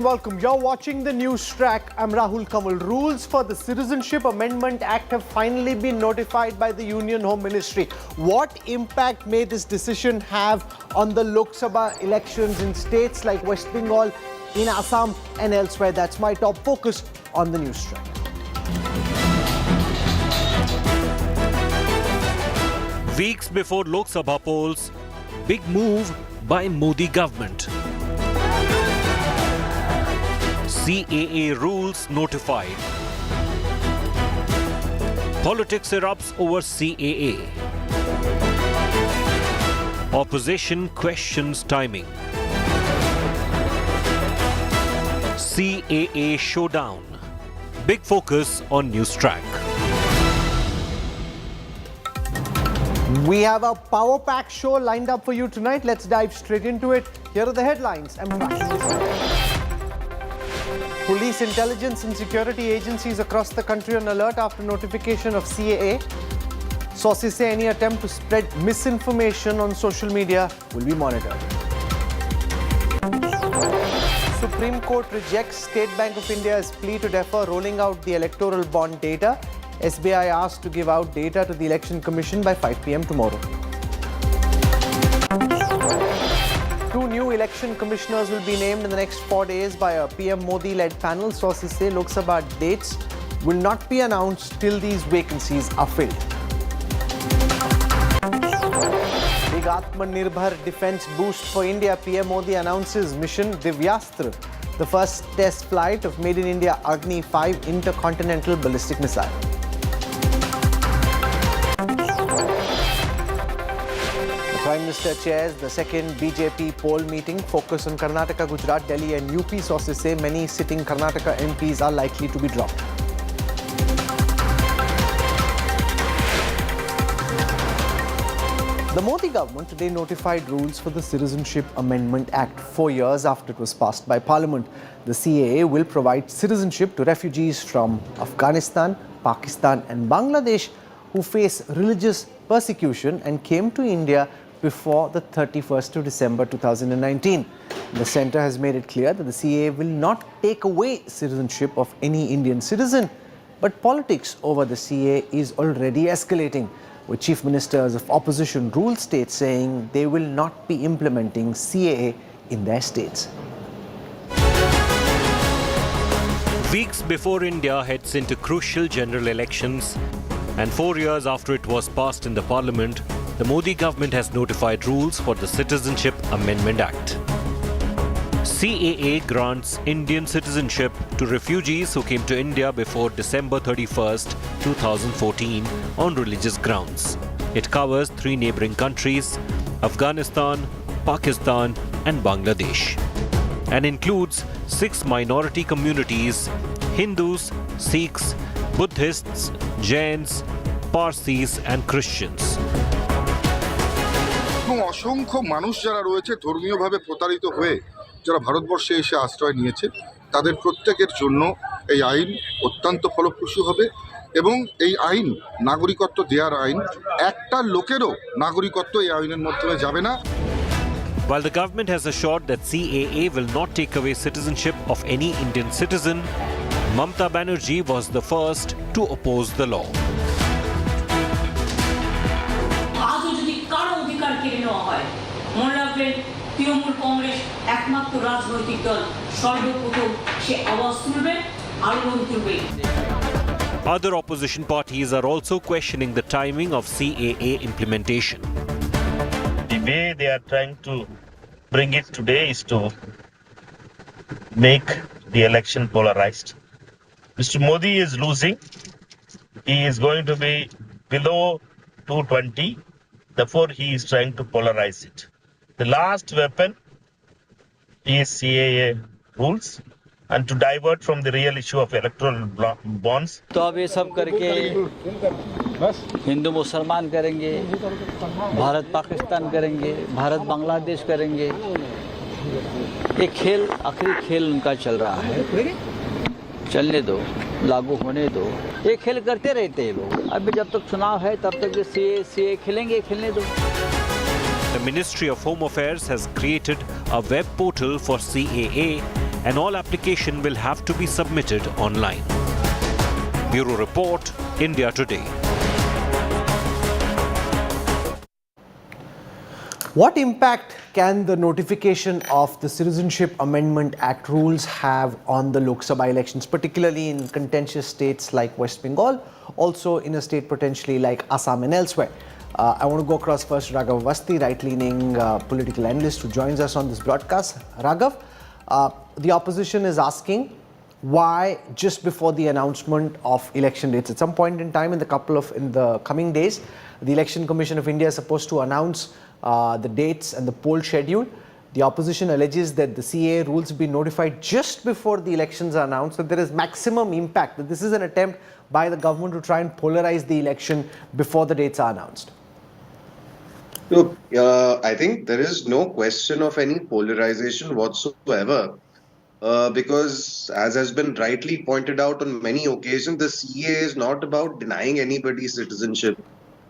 Welcome. You're watching the Newstrack. I'm Rahul. Kanwal. Rules for the Citizenship Amendment Act have finally been notified by the Union Home Ministry. What impact may this decision have on the Lok Sabha elections in states like West Bengal, in Assam and elsewhere? That's my top focus on the Newstrack. Weeks before Lok Sabha polls, big move by Modi government. CAA rules notified. Politics erupts over CAA. Opposition questions timing. CAA showdown. Big focus on Newstrack. We have a power pack show lined up for you tonight. Let's dive straight into it. Here are the headlines. Police, intelligence and security agencies across the country on alert after notification of CAA. Sources say any attempt to spread misinformation on social media will be monitored. Supreme Court rejects State Bank of India's plea to defer rolling out the electoral bond data. SBI asked to give out data to the Election Commission by 5 p.m. tomorrow. 2 new election commissioners will be named in the next 4 days by a PM Modi-led panel. Sources say Lok Sabha dates will not be announced till these vacancies are filled. Big Atmanirbhar defense boost for India. PM Modi announces mission Divyastra, the first test flight of Made in India Agni 5 intercontinental ballistic missile. Prime Minister chairs the second BJP poll meeting. Focus on Karnataka, Gujarat, Delhi and UP. Sources say many sitting Karnataka MPs are likely to be dropped. The Modi government today notified rules for the Citizenship Amendment Act 4 years after it was passed by Parliament. The CAA will provide citizenship to refugees from Afghanistan, Pakistan and Bangladesh who face religious persecution and came to India before the 31st of December 2019. The centre has made it clear that the CAA will not take away citizenship of any Indian citizen. But politics over the CAA is already escalating, with chief ministers of opposition rule states saying they will not be implementing CAA in their states. Weeks before India heads into crucial general elections, and 4 years after it was passed in the Parliament, the Modi government has notified rules for the Citizenship Amendment Act. CAA grants Indian citizenship to refugees who came to India before December 31st, 2014 on religious grounds. It covers 3 neighbouring countries, Afghanistan, Pakistan and Bangladesh, and includes 6 minority communities: Hindus, Sikhs, Buddhists, Jains, Parsis and Christians. অসংখ্য মানুষ যারা রয়েছে ধর্মীয়ভাবে প্রতারিত হয়ে যারা ভারতবর্ষে এসে আশ্রয় নিয়েছে তাদের প্রত্যেকের জন্য এই আইন অত্যন্ত ফলপ্রসূ হবে এবং এই আইন নাগরিকত্ব দেওয়ার আইন, একটা লোকেরও নাগরিকত্ব এই আইনের মাধ্যমে যাবে না। While the government has assured that CAA will not take away citizenship of any Indian citizen, Mamata Banerjee was the first to oppose the law. Other opposition parties are also questioning the timing of CAA implementation. The way they are trying to bring it today is to make the election polarized. Mr. Modi is losing. He is going to be below 220. Therefore, he is trying to polarize it. The last weapon is CAA rules and to divert from the real issue of electoral bonds. तो अब ये सब करके हिंदू मुसलमान करेंगे, भारत पाकिस्तान करेंगे, भारत बांग्लादेश करेंगे। एक खेल, आखिरी खेल उनका चल रहा है। चलने दो, लागू होने दो। ये खेल करते रहते हैं लोग। अभी जब तक चुनाव है तब तक ये CAA खेलने दो। The Ministry of Home Affairs has created a web portal for CAA and all application will have to be submitted online. Bureau Report, India Today. What impact can the notification of the Citizenship Amendment Act rules have on the Lok Sabha elections, particularly in contentious states like West Bengal, also in a state potentially like Assam and elsewhere? I want to go across first Raghav Vasti, right-leaning political analyst who joins us on this broadcast. Raghav, the opposition is asking why just before the announcement of election dates, at some point in time in the coming days, the Election Commission of India is supposed to announce the dates and the poll schedule. The opposition alleges that the CAA rules have been notified just before the elections are announced, that there is maximum impact, that this is an attempt by the government to try and polarize the election before the dates are announced. Look, I think there is no question of any polarization whatsoever. Because, as has been rightly pointed out on many occasions, the CAA is not about denying anybody's citizenship.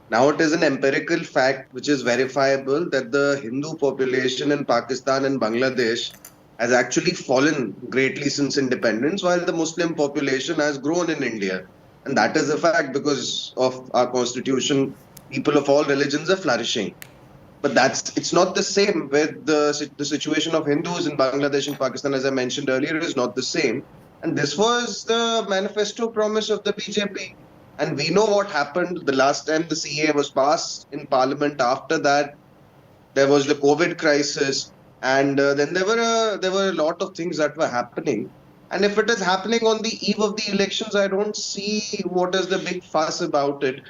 Now it is an empirical fact which is verifiable that the Hindu population in Pakistan and Bangladesh has actually fallen greatly since independence, while the Muslim population has grown in India. And that is a fact because of our constitution. People of all religions are flourishing. But it's not the same with the situation of Hindus in Bangladesh and Pakistan, as I mentioned earlier, is not the same. And this was the manifesto promise of the BJP. And we know what happened the last time the CAA was passed in Parliament. After that, there was the COVID crisis. And then there were a lot of things that were happening. And if it is happening on the eve of the elections, I don't see what is the big fuss about it.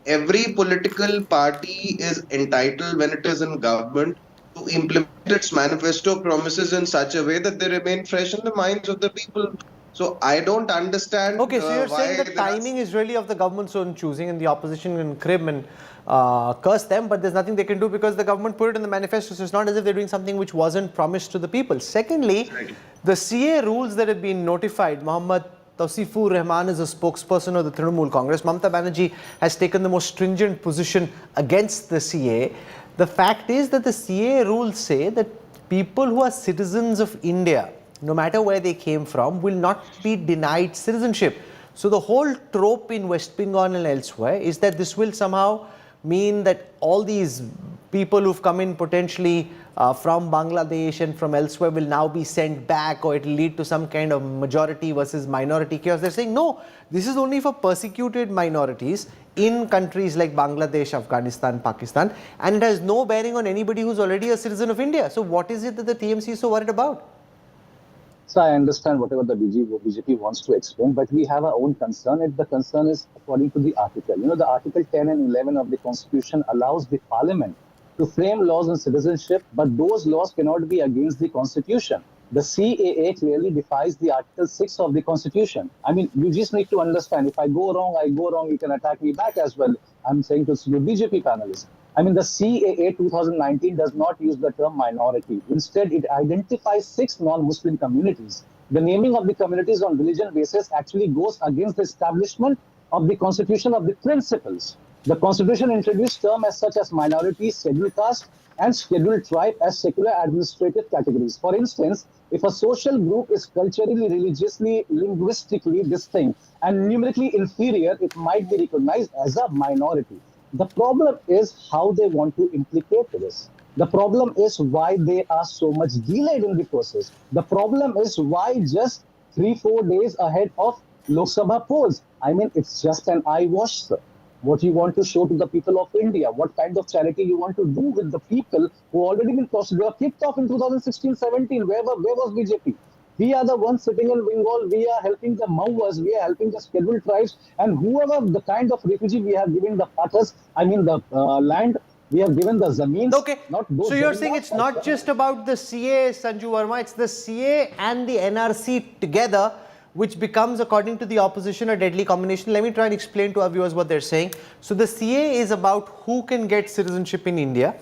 Every political party is entitled, when it is in government, to implement its manifesto promises in such a way that they remain fresh in the minds of the people. So I don't understand. Okay, so you're saying the timing is really of the government's own choosing, and the opposition can crib and curse them, but there's nothing they can do because the government put it in the manifesto. So it's not as if they're doing something which wasn't promised to the people. Secondly, the CAA rules that have been notified, Mohammad Tawsifur Rahman is a spokesperson of the Trinamool Congress. Mamata Banerjee has taken the most stringent position against the CAA. The fact is that the CAA rules say that people who are citizens of India, no matter where they came from, will not be denied citizenship. So the whole trope in West Bengal and elsewhere is that this will somehow mean that all these people who've come in potentially from Bangladesh and from elsewhere will now be sent back, or it will lead to some kind of majority versus minority chaos. They're saying, no, this is only for persecuted minorities in countries like Bangladesh, Afghanistan, Pakistan, and it has no bearing on anybody who's already a citizen of India. So what is it that the TMC is so worried about? So I understand whatever the BJP wants to explain, but we have our own concern. If the concern is according to the article, the Article 10 and 11 of the Constitution allows the Parliament to frame laws on citizenship, but those laws cannot be against the Constitution. The CAA clearly defies the Article 6 of the Constitution. I mean, you just need to understand, if I go wrong, you can attack me back as well. I'm saying to you BJP panelists. I mean, the CAA 2019 does not use the term minority. Instead, it identifies 6 non-Muslim communities. The naming of the communities on religion basis actually goes against the establishment of the Constitution of the principles. The Constitution introduced terms such as minorities, scheduled caste, and scheduled tribe as secular administrative categories. For instance, if a social group is culturally, religiously, linguistically distinct and numerically inferior, it might be recognized as a minority. The problem is how they want to implicate this. The problem is why they are so much delayed in the process. The problem is why just 3-4 days ahead of Lok Sabha polls. I mean, it's just an eyewash, sir. What you want to show to the people of India, what kind of charity you want to do with the people who already been kicked off in 2016-17. Where was BJP? We are the ones sitting in Bengal. We are helping the Mauas. We are helping the scheduled tribes. And whoever the kind of refugee we have given the patas, I mean the land, we have given the zameens. Okay. So you're saying it's not just about the CA, Sanju Verma, it's the CA and the NRC together, which becomes, according to the opposition, a deadly combination. Let me try and explain to our viewers what they're saying. So the CA is about who can get citizenship in India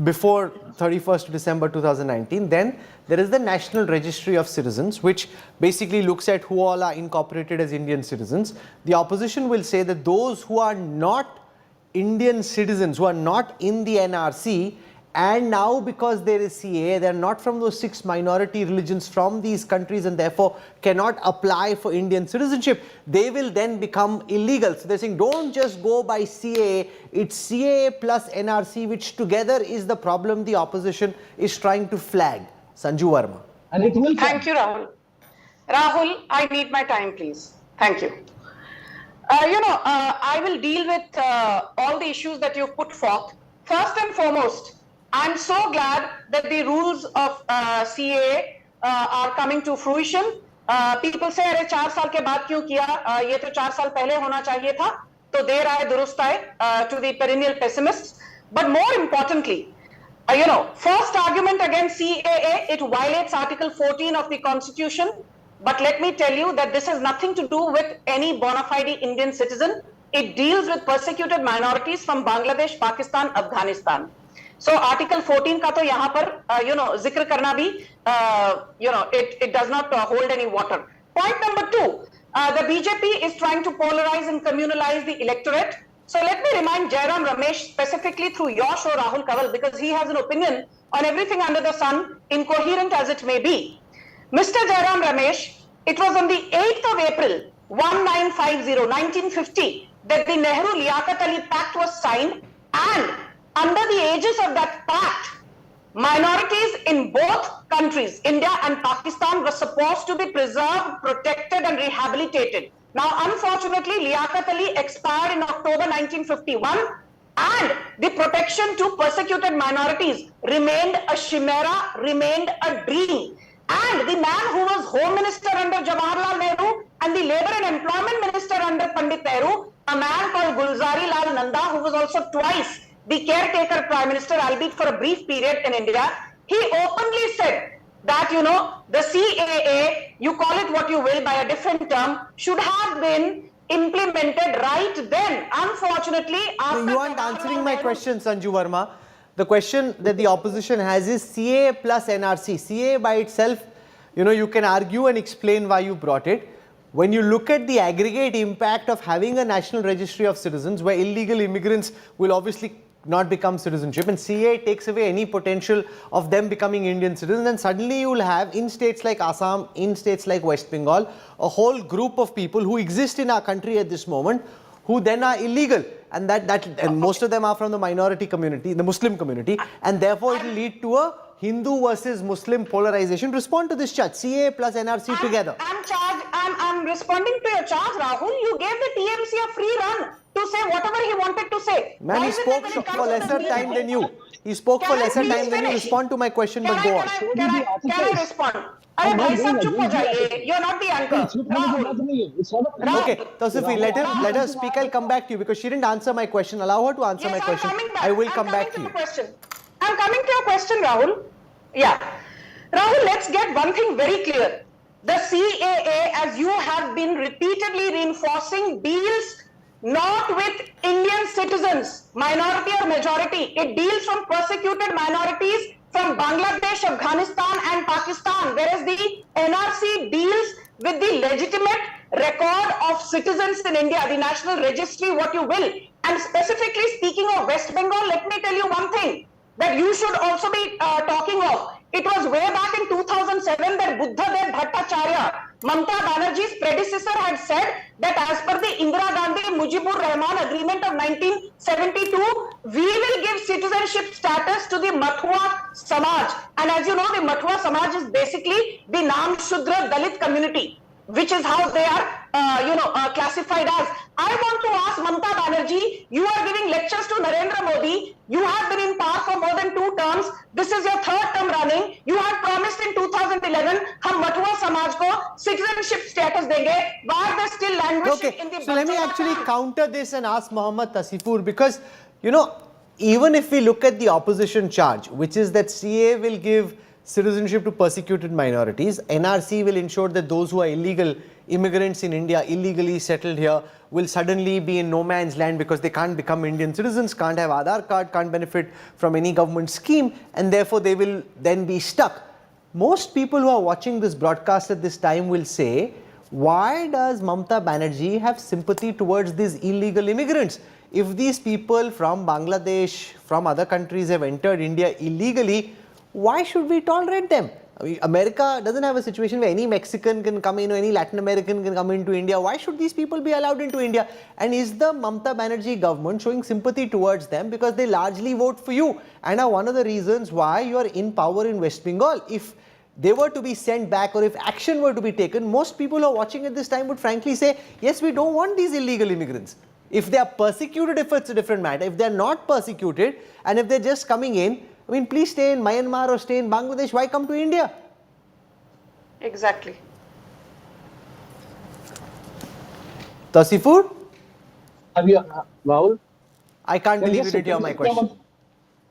before 31st December 2019. Then there is the National Registry of Citizens, which basically looks at who all are incorporated as Indian citizens. The opposition will say that those who are not Indian citizens, who are not in the NRC And now because there is CAA, they're not from those 6 minority religions from these countries and therefore cannot apply for Indian citizenship. They will then become illegal. So they're saying don't just go by CAA, it's CAA plus NRC, which together is the problem the opposition is trying to flag. Sanju Verma. And it will Thank you, Rahul. Rahul, I need my time, please. Thank you. I will deal with all the issues that you've put forth. First and foremost, I'm so glad that the rules of CAA are coming to fruition. People say, "अरे 4 साल के बाद क्यों किया? ये तो 4 साल पहले होना चाहिए था." तो देर आए दुरुस्त आए to the perennial pessimists. But more importantly, first argument against CAA, it violates Article 14 of the Constitution. But let me tell you that this has nothing to do with any bona fide Indian citizen. It deals with persecuted minorities from Bangladesh, Pakistan, Afghanistan. So Article 14 का तो यहाँ पर जिक्र करना भी it does not hold any water. Point number 2, the BJP is trying to polarize and communalize the electorate. So let me remind Jairam Ramesh specifically through your show, Rahul Kanwal, because he has an opinion on everything under the sun, incoherent as it may be. Mr. Jairam Ramesh, it was on the 8th of April, 1950, that the Nehru-Liaquat Ali Pact was signed, and under the aegis of that pact, minorities in both countries, India and Pakistan, were supposed to be preserved, protected and rehabilitated. Now, unfortunately, Liaquat Ali expired in October 1951, and the protection to persecuted minorities remained a chimera, remained a dream. And the man who was Home Minister under Jawaharlal Nehru and the Labour and Employment Minister under Pandit Nehru, a man called Gulzari Lal Nanda, who was also twice the caretaker Prime Minister, albeit for a brief period in India, he openly said that, the CAA, you call it what you will by a different term, should have been implemented right then. Unfortunately, after... You aren't answering my question, Sanju Verma. The question that the opposition has is CAA plus NRC. CAA by itself, you can argue and explain why you brought it. When you look at the aggregate impact of having a national registry of citizens where illegal immigrants will obviously not become citizenship, and CAA takes away any potential of them becoming Indian citizens, and suddenly you will have in states like Assam, in states like West Bengal, a whole group of people who exist in our country at this moment who then are illegal, and and most of them are from the minority community, the Muslim community, and therefore it will lead to a Hindu versus Muslim polarization. Respond to this charge, CAA plus NRC together. I'm responding to your charge, Rahul. You gave the TMC a free run to say whatever he wanted to say. Man, he spoke for lesser time than you. He spoke for lesser time than you. Respond to my question, but go on. Can I respond? You're not the anchor. Rahul. Okay, Tausifi, let her speak. I'll come back to you because she didn't answer my question. Allow her to answer my question. I will come back to you. I'm coming to your question, Rahul. Yeah. Rahul, let's get one thing very clear. The CAA, as you have been repeatedly reinforcing, deals not with Indian citizens, minority or majority. It deals from persecuted minorities from Bangladesh, Afghanistan and Pakistan, whereas the NRC deals with the legitimate record of citizens in India, the national registry, what you will. And specifically speaking of West Bengal, let me tell you one thing that you should also be talking of. It was way back in 2007 that Buddhadev Bhattacharya, Mamata Banerjee's predecessor, had said that as per the Indira Gandhi Mujibur Rahman Agreement of 1972, we will give citizenship status to the Mathua Samaj. And as you know, the Mathua Samaj is basically the Nam Shudra Dalit community, which is how they are, classified as. I want to ask Mamata Banerjee, you are giving lectures to Narendra Modi. You have been in power for more than 2 terms. This is your 3rd term running. You had promised in 2011, हम मठुआ समाज को citizenship status देंगे. Why are they still languishing in the... So let me actually counter this and ask Mohammad Tasifur, because, even if we look at the opposition charge, which is that CAA will give citizenship to persecuted minorities, NRC will ensure that those who are illegal immigrants in India, illegally settled here, will suddenly be in no man's land because they can't become Indian citizens, can't have Aadhaar card, can't benefit from any government scheme, and therefore they will then be stuck. Most people who are watching this broadcast at this time will say, why does Mamata Banerjee have sympathy towards these illegal immigrants? if these people from Bangladesh, from other countries have entered India illegally, why should we tolerate them? I mean, America doesn't have a situation where any Mexican can come in or any Latin American can come into India. Why should these people be allowed into India? And is the Mamata Banerjee government showing sympathy towards them because they largely vote for you and are one of the reasons why you are in power in West Bengal? If they were to be sent back or if action were to be taken, most people who are watching at this time would frankly say, yes, we don't want these illegal immigrants. If they are persecuted, if it's a different matter. If they're not persecuted and if they're just coming in, I mean, please stay in Myanmar or stay in Bangladesh. Why come to India? Exactly. Tasifur? Have you, Rahul? I can't believe you didn't hear my question.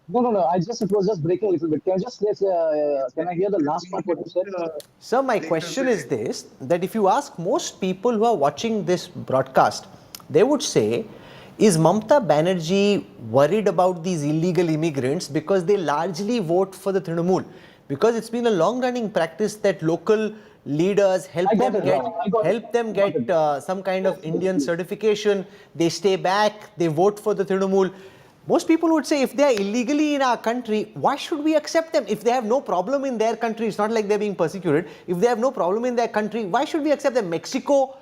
No. It was just breaking a little bit. Can I just can I hear the last part what you said? Sir, my question is this, that if you ask most people who are watching this broadcast, they would say, is Mamata Banerjee worried about these illegal immigrants because they largely vote for the Trinamool? Because it's been a long-running practice that local leaders help them get some kind of Indian certification. They stay back, they vote for the Trinamool. Most people would say if they are illegally in our country, why should we accept them? If they have no problem in their country, it's not like they're being persecuted. If they have no problem in their country, why should we accept them? Mexico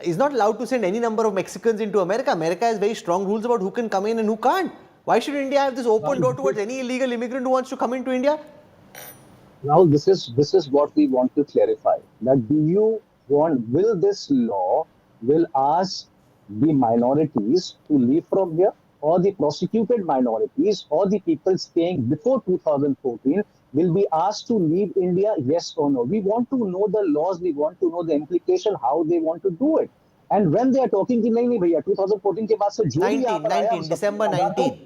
is not allowed to send any number of Mexicans into America. America has very strong rules about who can come in and who can't. Why should India have this open door towards any illegal immigrant who wants to come into India? Now, this is what we want to clarify. That will this law will ask the minorities to leave from here, or the prosecuted minorities, or the people staying before 2014 will be asked to leave India, yes or no? We want to know the laws, we want to know the implication, how they want to do it. And when they are talking, nahi bhaiya, 2014 के बाद से जो भी यहाँ पर आया, December 19.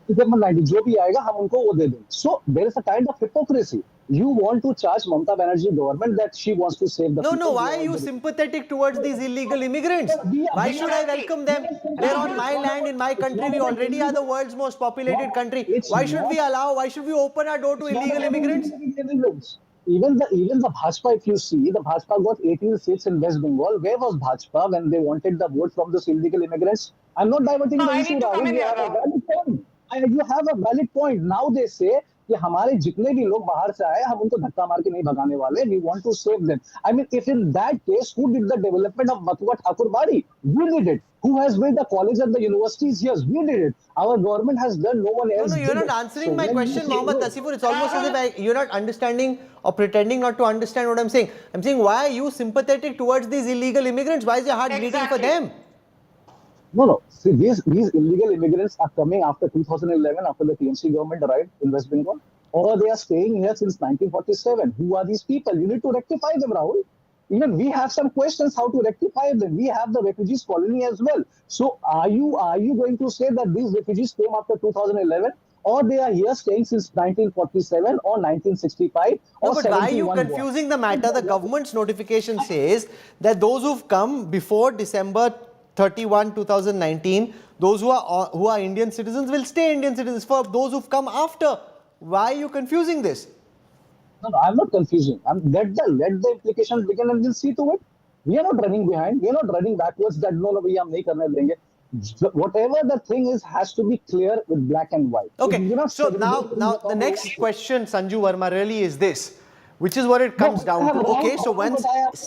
December 19, जो भी आएगा हम उनको वो दे दें. So there is a kind of hypocrisy. You want to charge Mamata Banerjee government that she wants to save the people. No, why are you sympathetic towards these illegal immigrants? Why should I welcome them? They're on my land, in my country. We already are the world's most populated country. Why should we open our door to illegal immigrants? Even the Bhajpa, if you see, the Bhajpa got 18 seats in West Bengal. Where was Bhajpa when they wanted the vote from those illegal immigrants? I'm not diverting the issue. You have a valid point. You have a valid point. Now they say कि हमारे जितने भी लोग बाहर से आए हम उनको धक्का मार के नहीं भगाने वाले. We want to save them. I mean, if in that case, who did the development of Matua Thakurbari? We did it. Who has built the college and the universities? Yes, we did it. Our government has done. No one else. No, you're not answering my question, Mohammad Tasifur. It's almost as if you're not understanding or pretending not to understand what I'm saying. I'm saying, why are you sympathetic towards these illegal immigrants? Why is your heart bleeding for them? No. See, these illegal immigrants are coming after 2011, after the TMC government arrived in West Bengal, or they are staying here since 1947. Who are these people? You need to rectify them, Rahul. Even we have some questions how to rectify them. We have the refugees colony as well. So are you going to say that these refugees came after 2011? Or they are here staying since 1947 or 1965 or no, but why are you confusing the matter? The government's notification says that those who've come before December 31, 2019, those who are Indian citizens will stay Indian citizens. For those who've come after, why are you confusing this? No, I'm not confusing. Let the implications begin and we'll see to it. We are not running behind. We are not running backwards. That no, we are not karne denge. Whatever the thing is has to be clear with black and white. Okay. So now the next question, Sanju Verma, really is this, which is what it comes down to. Okay, so once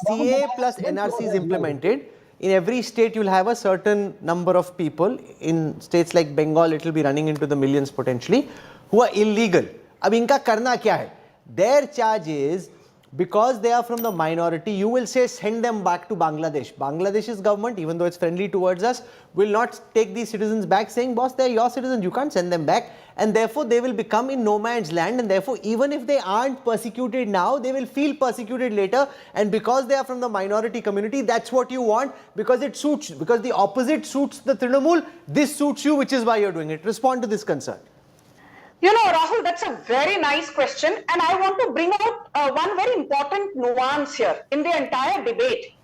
CAA plus NRC is implemented, in every state you'll have a certain number of people. In states like Bengal, it will be running into the millions potentially, who are illegal. Ab inka karna kya hai? Their charge is, because they are from the minority, you will say send them back to Bangladesh. Bangladesh's government, even though it's friendly towards us, will not take these citizens back, saying, boss, they're your citizens, you can't send them back. And therefore, they will become in no man's land. And therefore, even if they aren't persecuted now, they will feel persecuted later. And because they are from the minority community, that's what you want, because it suits you. Because the opposite suits the Trinamool, this suits you, which is why you're doing it. Respond to this concern. You know, Rahul, that's a very nice question. And I want to bring out one very important nuance here in the entire debate.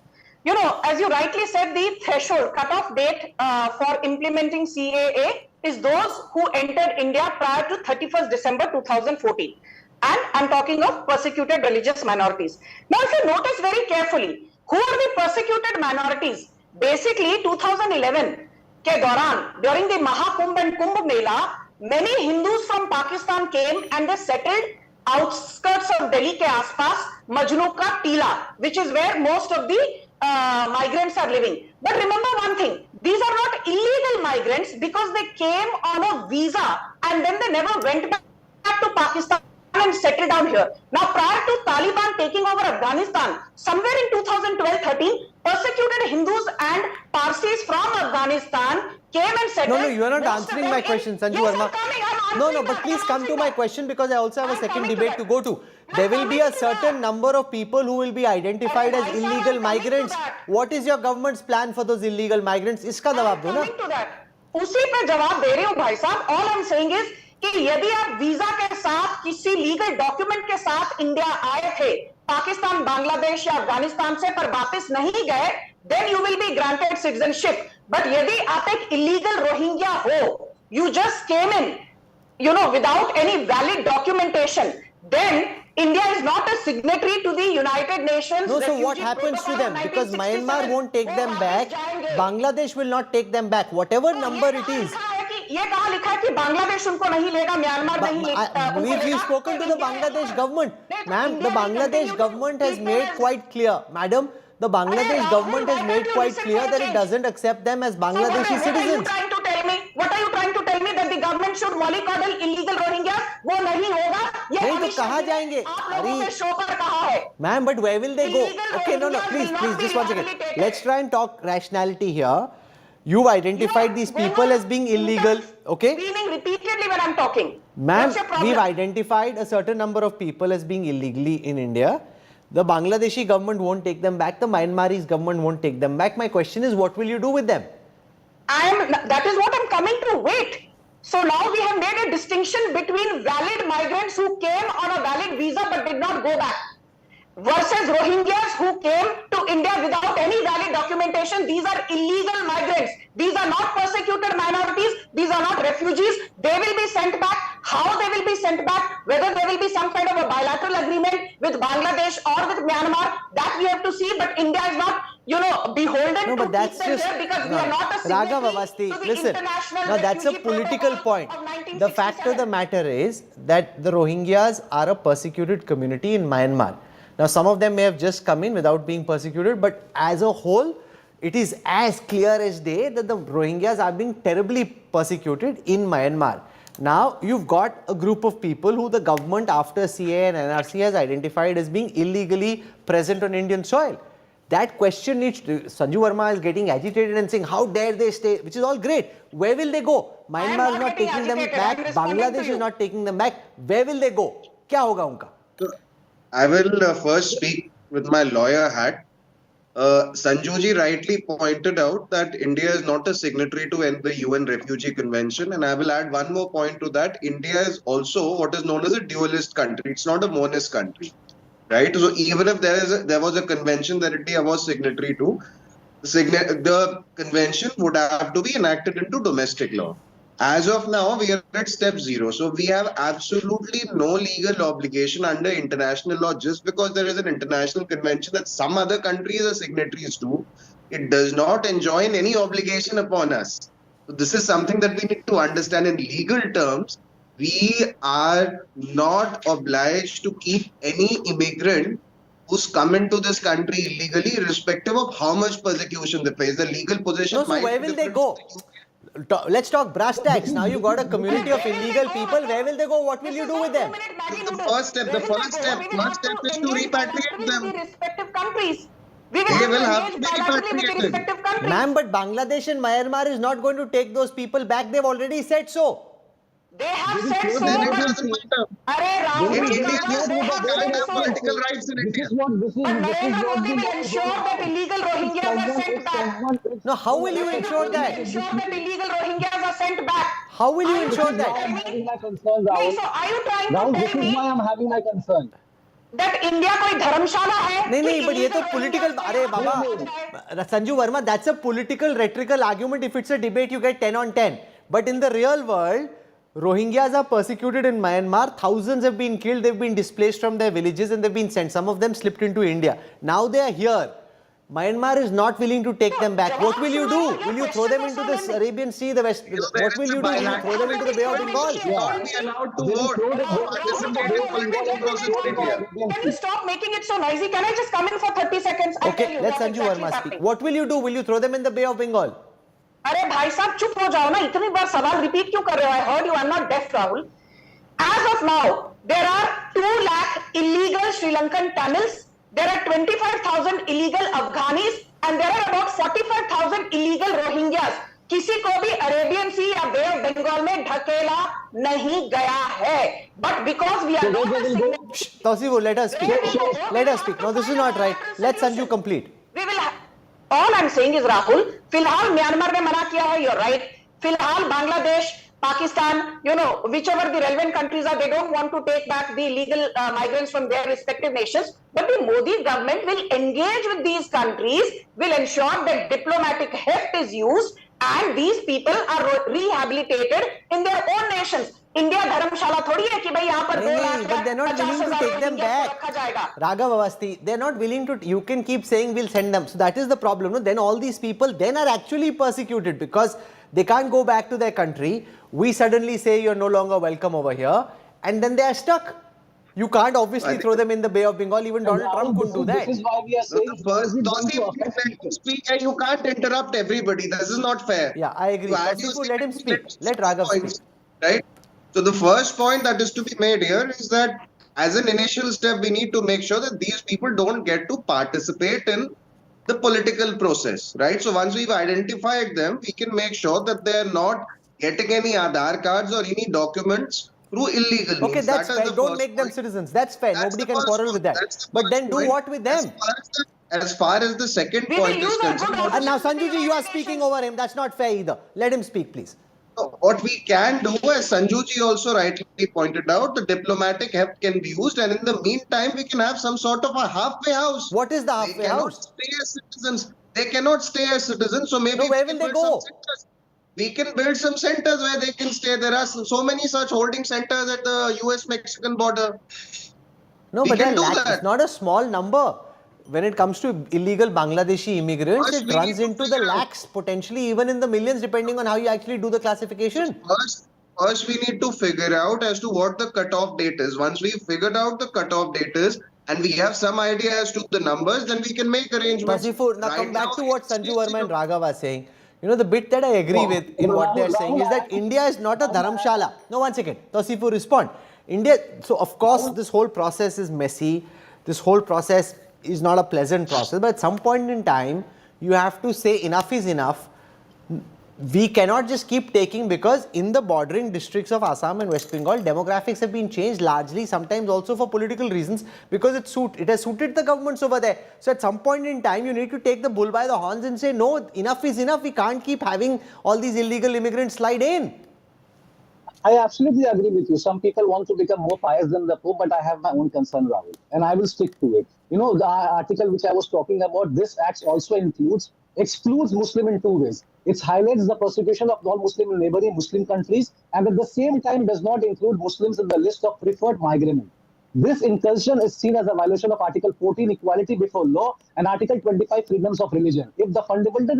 You know, as you rightly said, the threshold cutoff date for implementing CAA is those who entered India prior to 31st December 2014. And I'm talking of persecuted religious minorities. Now, if you notice very carefully, who are the persecuted minorities? Basically, 2011, के दौरान, during the Mahakumbh and Kumbh Mela, many Hindus from Pakistan came and they settled outskirts of Delhi के आसपास, Majnu का टीला, which is where most of the migrants are living. But remember one thing, these are not illegal migrants because they came on a visa and then they never went back to Pakistan and settled down here. Now, prior to Taliban taking over Afghanistan, somewhere in 2012-13, persecuted Hindus and Parsis from Afghanistan came and settled. No, you are not answering my question, Sanju Verma. No, but please come to my question because I also have a second debate to go to. There will be a certain number of people who will be identified as illegal migrants. What is your government's plan for those illegal migrants? इसका जवाब दो ना. उसी पे जवाब दे रही हूँ भाई साहब. All I'm saying is कि यदि आप वीजा के साथ किसी लीगल डॉक्यूमेंट के साथ इंडिया आए थे, पाकिस्तान, बांग्लादेश या अफगानिस्तान से, पर वापस नहीं गए, then you will be granted citizenship. But यदि आप एक illegal रोहिंग्या हो, you just came in, without any valid documentation, then India is not a signatory to the United Nations. No, so what happens to them? Because Myanmar won't take them back, Bangladesh will not take them back, whatever number it is. ये कहाँ लिखा है कि बांग्लादेश उनको नहीं लेगा, Myanmar नहीं लेगा? We've spoken to the Bangladesh government. Ma'am, the Bangladesh government has made quite clear. Madam, the Bangladesh government has made quite clear that it doesn't accept them as Bangladeshi citizens. What are you trying to tell me? That the government should mollycoddle illegal Rohingyas? वो नहीं होगा. नहीं तो कहाँ जाएंगे? आप लोगों ने शो पर कहा है. Ma'am, but where will they go? Okay, no, please, just one second. Let's try and talk rationality here. You've identified these people as being illegal, okay? Screaming repeatedly when I'm talking. Ma'am, we've identified a certain number of people as being illegally in India. The Bangladeshi government won't take them back. The Myanmarese government won't take them back. My question is, what will you do with them? That is what I'm coming to. Wait. So now we have made a distinction between valid migrants who came on a valid visa but did not go back, versus Rohingyas who came to India without any valid documentation. These are illegal migrants. These are not persecuted minorities. These are not refugees. They will be sent back. How they will be sent back, whether there will be some kind of a bilateral agreement with Bangladesh or with Myanmar, that we have to see. But India is not, beholden to that's keep them just, here because we are not a Raghav signatory Avasti, to the listen, International now that's a Refugee political Protocol point. of 1967. The fact of the matter is that the Rohingyas are a persecuted community in Myanmar. Now, some of them may have just come in without being persecuted, but as a whole, it is as clear as day that the Rohingyas are being terribly persecuted in Myanmar. Now, you've got a group of people who the government after CAA and NRC has identified as being illegally present on Indian soil. That question needs to, Sanju Verma is getting agitated and saying, how dare they stay, which is all great. Where will they go? Myanmar is not taking them back, Bangladesh is not taking them back. Where will they go? Kya hoga unka? I will first speak with my lawyer hat. Sanjuji rightly pointed out that India is not a signatory to the UN Refugee Convention, and I will add one more point to that. India is also what is known as a dualist country. It's not a monist country, right? So even if there was a convention that India was signatory to, the convention would have to be enacted into domestic law. As of now, we are at step 0. So we have absolutely no legal obligation under international law. Just because there is an international convention that some other countries are signatories to, it does not enjoin any obligation upon us. So this is something that we need to understand in legal terms. We are not obliged to keep any immigrant who's come into this country illegally, irrespective of how much persecution they face. The legal position So where will they go? Let's talk brass tacks. Now you've got a community of illegal people. Where will they go? What will you do with them? The first step is to repatriate them. Respective countries. They will have to be repatriated. Ma'am, but Bangladesh and Myanmar is not going to take those people back. They've already said so. They have said so. Then it doesn't matter. Rahul, In India, they have political rights in India. Narendra Modi will ensure that illegal Rohingyas are sent back. No, how will you ensure that? Ensure that illegal Rohingyas are sent back. How will you ensure I'm that? having my concern, Rahul. So are you trying Rahul, to this tell is me why I'm having my concern. that India कोई धर्मशाला है? नहीं, but ये तो political, अरे बाबा, Sanju Verma, that's a political rhetorical argument. If it's a debate, you get 10 on 10. But in the real world, Rohingyas are persecuted in Myanmar. Thousands have been killed. They've been displaced from their villages and they've been sent. Some of them slipped into India. Now they are here. Myanmar is not willing to take them back. What will you do? Will you throw them into the Arabian Sea, the West? What will you do? Will you throw them into the Bay of Bengal? Not be allowed to vote or participate in political process in India. Can you stop making it so noisy? Can I just come in for 30 seconds? I'll tell Okay, you let what's Sanju exactly Verma speak. happening. What will you do? Will you throw them in the Bay of Bengal? अरे भाई साहब चुप हो जाओ ना, इतनी बार सवाल repeat क्यों कर रहे हो? I heard you. I'm not deaf, Rahul. As of now, there are 2 lakh illegal Sri Lankan Tamils. There are 25,000 illegal Afghanis, and there are about 45,000 illegal Rohingyas. किसी को भी अरेबियन सी या बे ऑफ बंगाल में ढकेला नहीं गया है. But because we are not a signatory, Tausifu, let us speak. Let us speak. No, this is not right. Let Sanju complete. we will have, all I'm saying is Rahul, फिलहाल Myanmar ने मना किया है, you're right. फिलहाल Bangladesh, Pakistan, whichever the relevant countries are, they don't want to take back the illegal migrants from their respective nations. But the Modi government will engage with these countries, will ensure that diplomatic heft is used, and these people are rehabilitated in their own nations. India धर्मशाला थोड़ी है कि भाई यहाँ पर 2 lakh but they're not willing to take them back. Raghav Avasthi, they're not willing to. You can keep saying we'll send them. So that is the problem. No? Then all these people then are actually persecuted because they can't go back to their country. We suddenly say you're no longer welcome over here, and then they are stuck. You can't obviously throw them in the Bay of Bengal. Even Donald Trump couldn't do that. This is why we are saying speak, and you can't interrupt everybody. This is not fair. Yeah, I agree. Tausifu, let him speak. Let Raghav speak. Right. So the first point that is to be made here is that as an initial step, we need to make sure that these people don't get to participate in the political process, right? So once we've identified them, we can make sure that they're not getting any Aadhaar cards or any documents through illegal means. Okay, that's fair. Don't make them citizens. That's fair. Nobody can quarrel with that. But then do what with them? As far as the second point is concerned. And now, Sanjuji, you are speaking over him. That's not fair either. Let him speak, please. What we can do, as Sanjuji also rightly pointed out, the diplomatic heft can be used, and in the meantime, we can have some sort of a halfway house. What is the halfway house? Stay as citizens. They cannot stay as citizens, so maybe where will they go? We can build some centers where they can stay. There are so many such holding centers at the US-Mexican border. No, but it's not a small number. When it comes to illegal Bangladeshi immigrants, it runs into the lakhs, potentially even in the millions, depending on how you actually do the classification. First, we need to figure out as to what the cutoff date is. Once we've figured out the cutoff date is, and we have some idea as to the numbers, then we can make arrangements. Tausifu, now come back to what Sanju Verma and Raghav are saying. The bit that I agree with in what they're saying is that India is not a dharamshala. No, one second. Tausifu, respond. India, so of course, this whole process is messy. This whole process is not a pleasant process. But at some point in time, you have to say enough is enough. We cannot just keep taking, because in the bordering districts of Assam and West Bengal, demographics have been changed largely, sometimes also for political reasons, because it has suited the governments over there. So at some point in time, you need to take the bull by the horns and say, no, enough is enough. We can't keep having all these illegal immigrants slide in. I absolutely agree with you. Some people want to become more pious than the Pope, but I have my own concern, Rahul, and I will stick to it. The article which I was talking about, this act also excludes Muslim in 2 ways. It highlights the persecution of non-Muslim in neighboring Muslim countries, and at the same time does not include Muslims in the list of preferred migrants. This incursion is seen as a violation of Article 14, equality before law, and Article 25, freedoms of religion. If the fundamental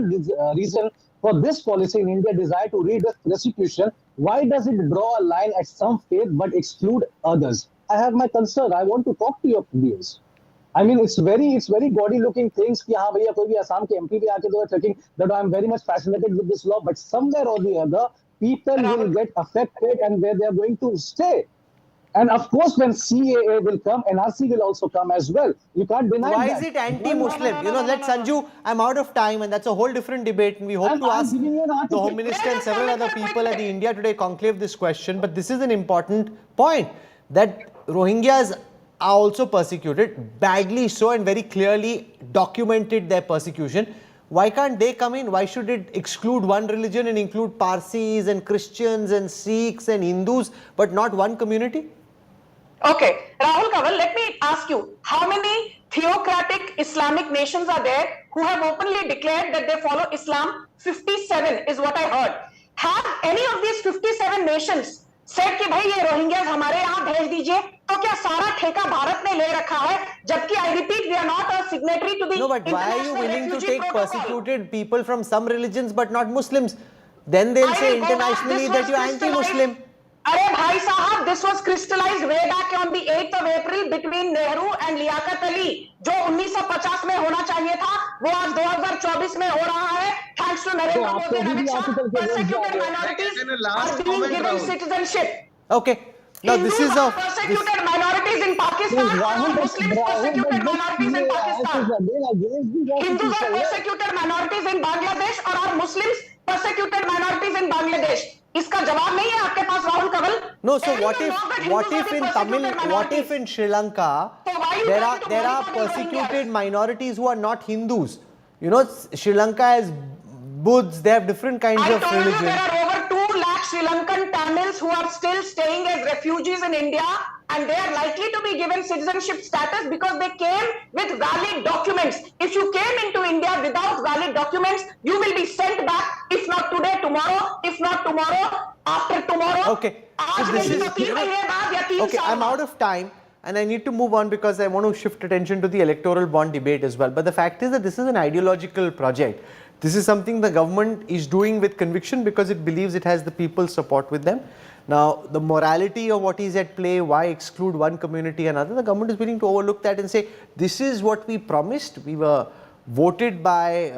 reason for this policy in India desire to read persecution, why does it draw a line at some faith but exclude others? I have my concern. I want to talk to your views. I mean, it's very gaudy looking things कि हाँ भैया कोई भी असम के MP भी आके दो checking that I'm very much fascinated with this law, but somewhere or the other, people will get affected and where they are going to stay. And of course, when CAA will come, NRC will also come as well. You can't deny that. Why is it anti-Muslim? Let Sanju, I'm out of time, and that's a whole different debate. And we hope to ask the Home Minister and several other people at the India Today conclave this question. But this is an important point, that Rohingyas are also persecuted, badly so, and very clearly documented their persecution. Why can't they come in? Why should it exclude one religion and include Parsis and Christians and Sikhs and Hindus, but not one community? Okay, Rahul Kanwal, let me ask you, how many theocratic Islamic nations are there who have openly declared that they follow Islam? 57 is what I heard. Have any of these 57 nations said कि भाई ये Rohingyas हमारे यहाँ भेज दीजिए? तो क्या सारा ठेका भारत ने ले रखा है, जबकि I repeat, we are not a signatory to the No, but why are you International willing to Refugee take Protocol? persecuted people from some religions but not Muslims? Then they'll I say will go back. internationally This that was you're anti-Muslim. अरे भाई साहब, this was crystallized way back on the 8th of April between Nehru and Liaquat Ali. जो 1950 में होना चाहिए था, वो आज 2024 में हो रहा है. Thanks to Narendra Modi and Amit Shah, persecuted minorities are being given citizenship. Okay. Now this is a persecuted minorities in Pakistan, or Muslims persecuted minorities in Pakistan. Hindus are persecuted minorities in Bangladesh, or are Muslims persecuted minorities in Bangladesh? इसका जवाब नहीं है आपके पास, Rahul Kanwal? No, so what if in Tamil, what if in Sri Lanka there are persecuted minorities who are not Hindus? You know, Sri Lanka has Buddhists, they have different kinds of I told you religion. there are over 2 lakh Sri Lankan Tamils who are still staying as refugees in India, and they are likely to be given citizenship status because they came with valid documents. If you came into India without valid documents, you will be sent back, if not today, tomorrow, if not tomorrow, after tomorrow. Okay. आज this नहीं is तो 3 महीने बाद या 3 okay, साल I'm out of time and I need to move on because I want to shift attention to the electoral bond debate as well. But the fact is that this is an ideological project. This is something the government is doing with conviction because it believes it has the people's support with them. Now, the morality of what is at play, why exclude one community and another, the government is willing to overlook that and say, this is what we promised. We were voted by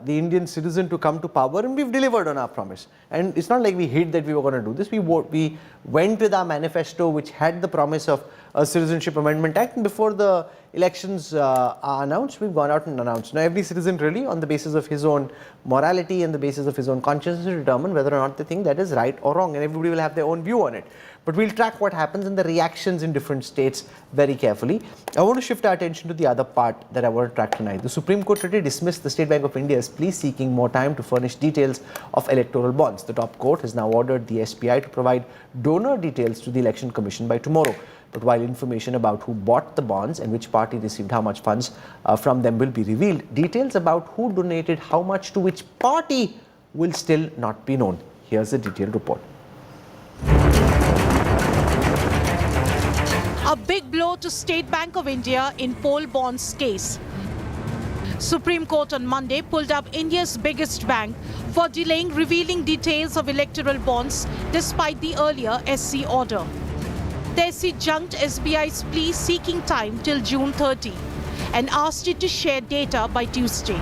the Indian citizen to come to power and we've delivered on our promise. And it's not like we hid that we were going to do this. We went with our manifesto which had the promise of a Citizenship Amendment Act, and before the elections are announced, we've gone out and announced. Now every citizen really, on the basis of his own morality and the basis of his own conscience, will determine whether or not they think that is right or wrong, and everybody will have their own view on it. But we'll track what happens and the reactions in different states very carefully. I want to shift our attention to the other part that I want to track tonight. The Supreme Court today dismissed the State Bank of India's plea seeking more time to furnish details of electoral bonds. The top court has now ordered the SBI to provide donor details to the Election Commission by tomorrow. But while information about who bought the bonds and which party received how much funds from them will be revealed, details about who donated how much to which party will still not be known. Here's a detailed report. A big blow to State Bank of India in poll bonds case. Supreme Court on Monday pulled up India's biggest bank for delaying revealing details of electoral bonds despite the earlier SC order. The SC junked SBI's plea seeking time till June 30 and asked it to share data by Tuesday.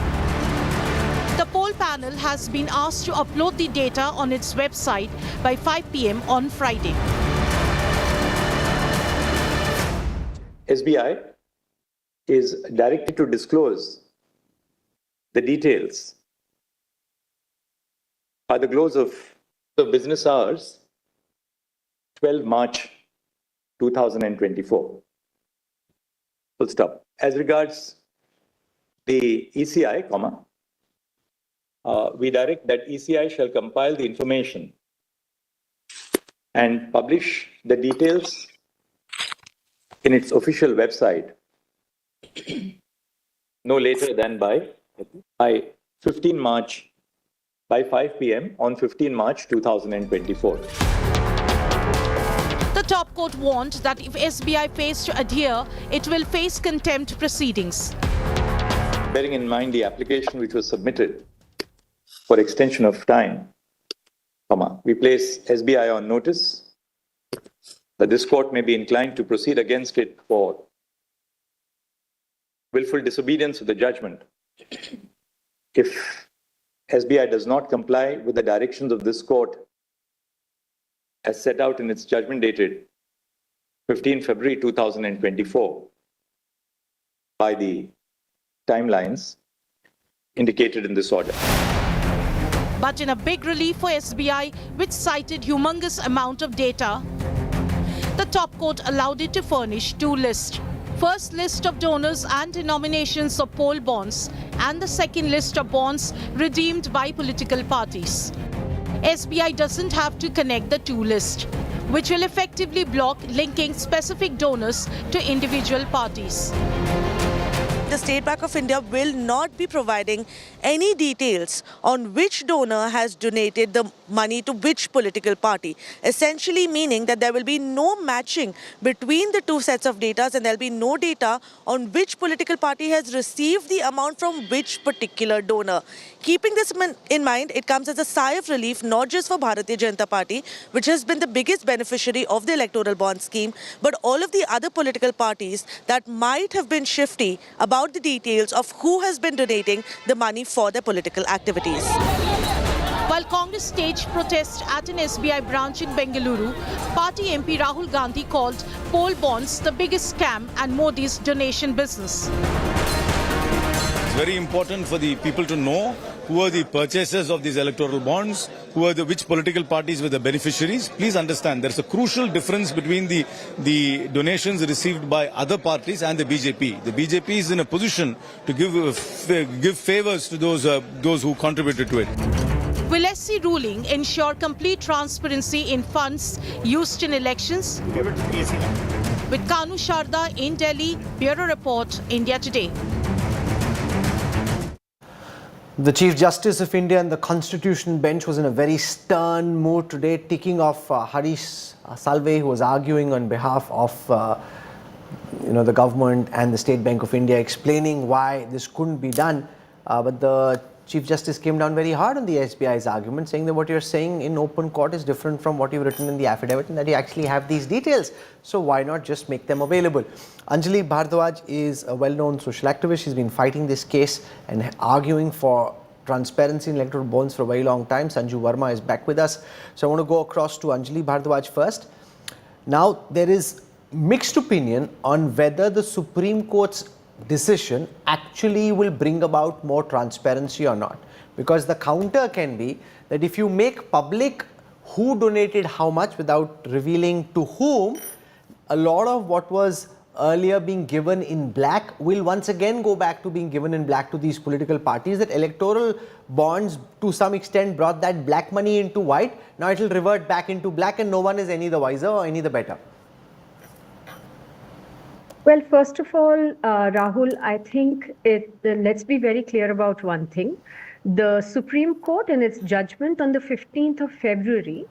The poll panel has been asked to upload the data on its website by 5 p.m. on Friday. SBI is directed to disclose the details by the close of the business hours, 12 March 2024. Full stop. As regards the ECI, we direct that ECI shall compile the information and publish the details in its official website no later than by 15 March, by 5 p.m. on 15 March 2024. The top court warned that if SBI fails to adhere, it will face contempt proceedings. Bearing in mind the application which was submitted for extension of time, we place SBI on notice that this court may be inclined to proceed against it for willful disobedience of the judgment if SBI does not comply with the directions of this court as set out in its judgment dated 15 February 2024 by the timelines indicated in this order. But in a big relief for SBI, which cited humongous amount of data, the top court allowed it to furnish 2 lists. First list of donors and denominations of poll bonds, and the second list of bonds redeemed by political parties. SBI doesn't have to connect the 2 lists, which will effectively block linking specific donors to individual parties. the State Bank of India will not be providing any details on which donor has donated the money to which political party, essentially meaning that there will be no matching between the two sets of data and there will be no data on which political party has received the amount from which particular donor. Keeping this in mind, it comes as a sigh of relief, not just for Bharatiya Janata Party, which has been the biggest beneficiary of the electoral bond scheme, but all of the other political parties that might have been shifty about the details of who has been donating the money for their political activities. While Congress staged protests at an SBI branch in Bengaluru, party MP Rahul Gandhi called poll bonds the biggest scam and Modi's donation business. It's very important for the people to know who are the purchasers of these electoral bonds, which political parties were the beneficiaries. Please understand, there's a crucial difference between the donations received by other parties and the BJP. The BJP is in a position to give favors to those who contributed to it. Will SC ruling ensure complete transparency in funds used in elections? With Kanu Sharda in Delhi, Bureau Report, India Today. The Chief Justice of India and the Constitution Bench was in a very stern mood today, ticking off Harish Salve, who was arguing on behalf of the government and the State Bank of India, explaining why this couldn't be done. But the Chief Justice came down very hard on the SBI's argument, saying that what you're saying in open court is different from what you've written in the affidavit and that you actually have these details. So why not just make them available? Anjali Bhardwaj is a well-known social activist. She's been fighting this case and arguing for transparency in electoral bonds for a very long time. Sanju Verma is back with us. So I want to go across to Anjali Bhardwaj first. Now, there is mixed opinion on whether the Supreme Court's decision actually will bring about more transparency or not, because the counter can be that if you make public who donated how much without revealing to whom, a lot of what was earlier being given in black will once again go back to being given in black to these political parties. That electoral bonds to some extent brought that black money into white. Now it will revert back into black and no one is any the wiser or any the better. Well, first of all, Rahul, I think let's be very clear about one thing. The Supreme Court in its judgment on the 15th of February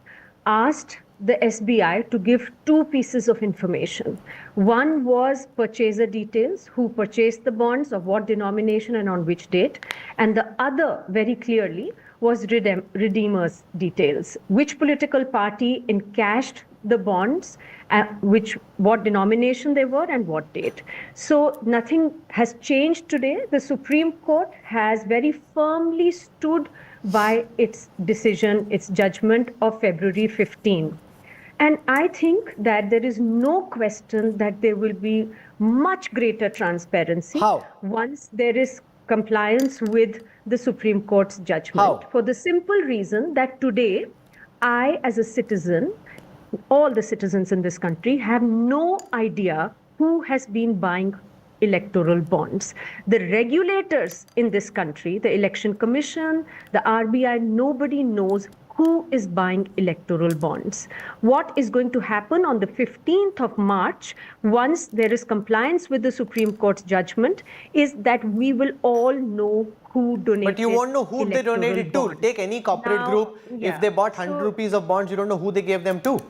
asked the SBI to give two pieces of information. One was purchaser details, who purchased the bonds, of what denomination and on which date. And the other, very clearly, was redeemers details. Which political party encashed the bonds, what denomination they were and what date. So nothing has changed today. The Supreme Court has very firmly stood by its decision, its judgment of February 15. And I think that there is no question that there will be much greater transparency once there is compliance with the Supreme Court's judgment. For the simple reason that today, I, as a citizen, all the citizens in this country have no idea who has been buying electoral bonds. The regulators in this country, the Election Commission, the RBI, nobody knows who is buying electoral bonds. What is going to happen on the 15th of March, once there is compliance with the Supreme Court's judgment, is that we will all know who donated. But you won't know who they donated to. Take any corporate group. If they bought 100 rupees of bonds, you don't know who they gave them to.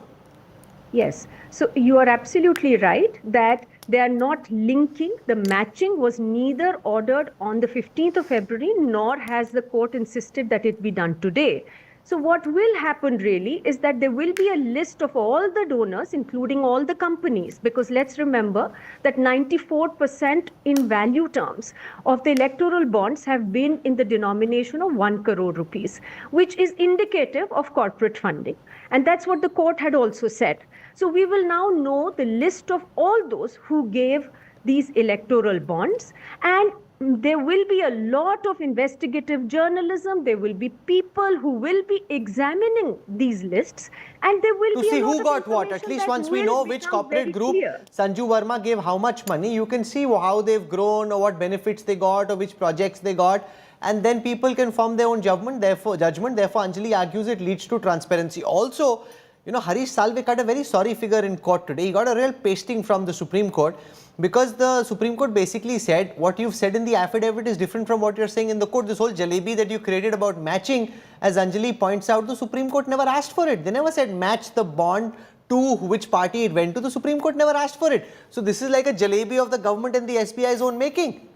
Yes. So you are absolutely right that they are not linking. The matching was neither ordered on the 15th of February, nor has the court insisted that it be done today. So what will happen really is that there will be a list of all the donors, including all the companies, because let's remember that 94% in value terms of the electoral bonds have been in the denomination of 1 crore rupees, which is indicative of corporate funding. And that's what the court had also said. So we will now know the list of all those who gave these electoral bonds, and there will be a lot of investigative journalism. There will be people who will be examining these lists, and there will be to see a lot who got what. At least once we know which corporate group Sanju Verma gave how much money, you can see how they've grown or what benefits they got or which projects they got, and then people can form their own judgment. Therefore, Anjali argues it leads to transparency. Also, You know, Harish Salve cut a very sorry figure in court today. He got a real pasting from the Supreme Court because the Supreme Court basically said what you've said in the affidavit is different from what you're saying in the court. This whole jalebi that you created about matching, as Anjali points out, the Supreme Court never asked for it. They never said match the bond to which party it went to. The Supreme Court never asked for it. So this is like a jalebi of the government and the SBI's own making.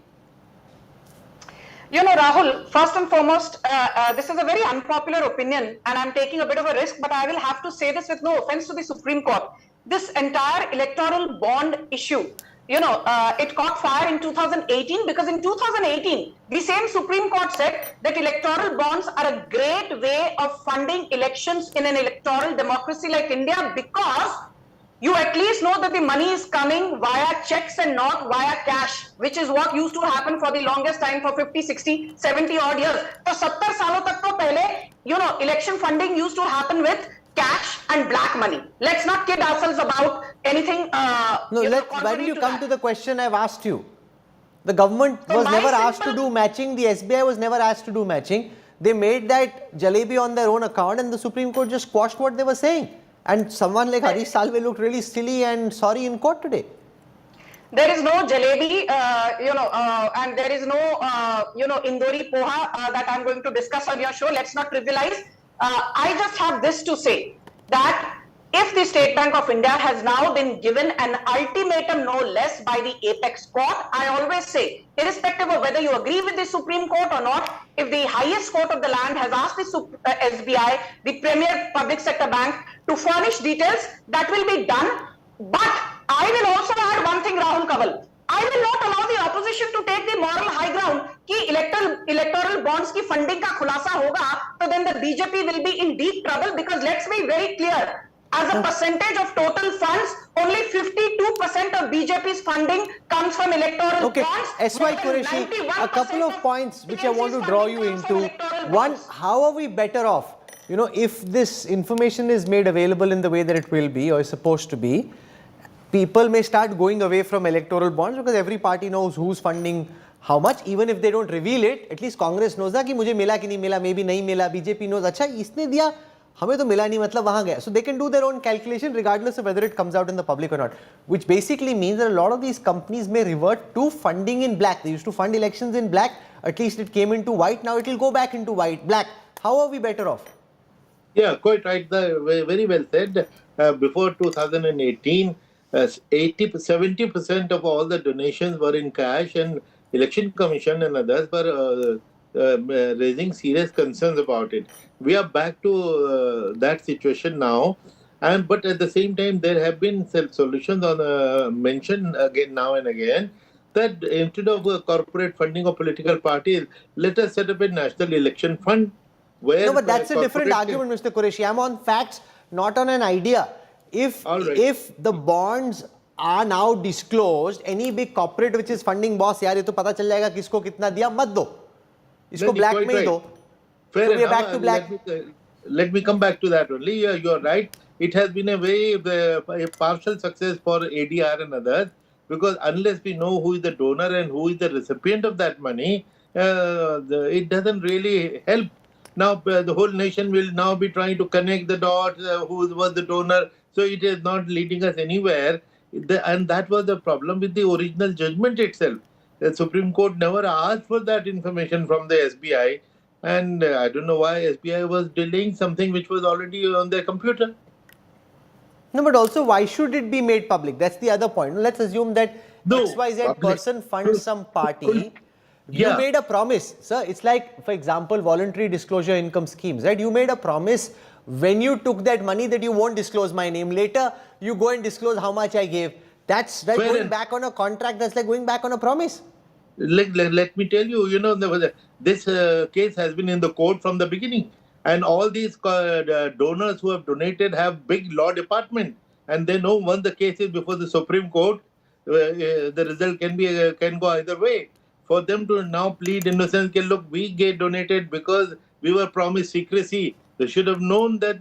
You know, Rahul, first and foremost, this is a very unpopular opinion and I'm taking a bit of a risk, but I will have to say this with no offense to the Supreme Court. This entire electoral bond issue, you know, it caught fire in 2018 because in 2018, the same Supreme Court said that electoral bonds are a great way of funding elections in an electoral democracy like India because you at least know that the money is coming via checks and not via cash, which is what used to happen for the longest time for 50, 60, 70 odd years. So 70 सालों तक तो पहले, you know, election funding used to happen with cash and black money. Let's not kid ourselves about anything. No, why don't you come to the question I've asked you? The government was never asked to do matching. The SBI was never asked to do matching. They made that jalebi on their own account and the Supreme Court just quashed what they were saying. And someone like Harish Salve looked really silly and sorry in court today. There is no jalebi, and there is no, Indori poha that I'm going to discuss on your show. Let's not trivialize. I just have this to say that if the State Bank of India has now been given an ultimatum, no less, by the apex court, I always say, irrespective of whether you agree with the Supreme Court or not, if the highest court of the land has asked the SBI, the premier public sector bank, to furnish details, that will be done. But I will also add one thing, Rahul Kanwal. I will not allow the opposition to take the moral high ground कि electoral bonds की funding का खुलासा होगा, so then the BJP will be in deep trouble because let's be very clear. As a percentage of total funds, only 52% of BJP's funding comes from electoral bonds. S.Y. Qureshi, a couple of points which I want to draw you into. One, how are we better off? You know, if this information is made available in the way that it will be or is supposed to be, people may start going away from electoral bonds because every party knows who's funding how much. Even if they don't reveal it, at least Congress knows that कि मुझे मिला कि नहीं मिला, maybe नहीं मिला. BJP knows, अच्छा इसने दिया, हमें तो मिला नहीं, मतलब वहाँ गया. So they can do their own calculation regardless of whether it comes out in the public or not. Which basically means that a lot of these companies may revert to funding in black. They used to fund elections in black. At least it came into white. Now it will go back into black. How are we better off? Yeah, quite right. Very well said. Before 2018, 70% of all the donations were in cash, and Election Commission and others were raising serious concerns about it. We are back to that situation now, but at the same time, there have been solutions on mentioned again now and again that instead of corporate funding of political parties, let us set up a national election fund. No, but that's a different argument, Mr. Qureshi. I'm on facts, not on an idea. If the bonds are now disclosed, any big corporate which is funding boss, यार ये तो पता चल जाएगा किसको कितना दिया, मत दो. इसको black में ही दो. So we are back to black. Let me come back to that only. You are right. It has been a partial success for ADR and others because unless we know who is the donor and who is the recipient of that money, it doesn't really help. Now the whole nation will now be trying to connect the dots, who was the donor, so it is not leading us anywhere. And that was the problem with the original judgment itself. The Supreme Court never asked for that information from the SBI, and I don't know why SBI was delaying something which was already on their computer. No, but also why should it be made public? That's the other point. Let's assume that XYZ person funds some party. You made a promise, sir. It's like, for example, voluntary disclosure income schemes, right? You made a promise when you took that money that you won't disclose my name. Later, you go and disclose how much I gave. That's like going back on a contract. That's like going back on a promise. Let me tell you, this case has been in the court from the beginning. And all these donors who have donated have big law department. And they know once the case is before the Supreme Court, the result can go either way. For them to now plead innocence, look, we get donated because we were promised secrecy. They should have known that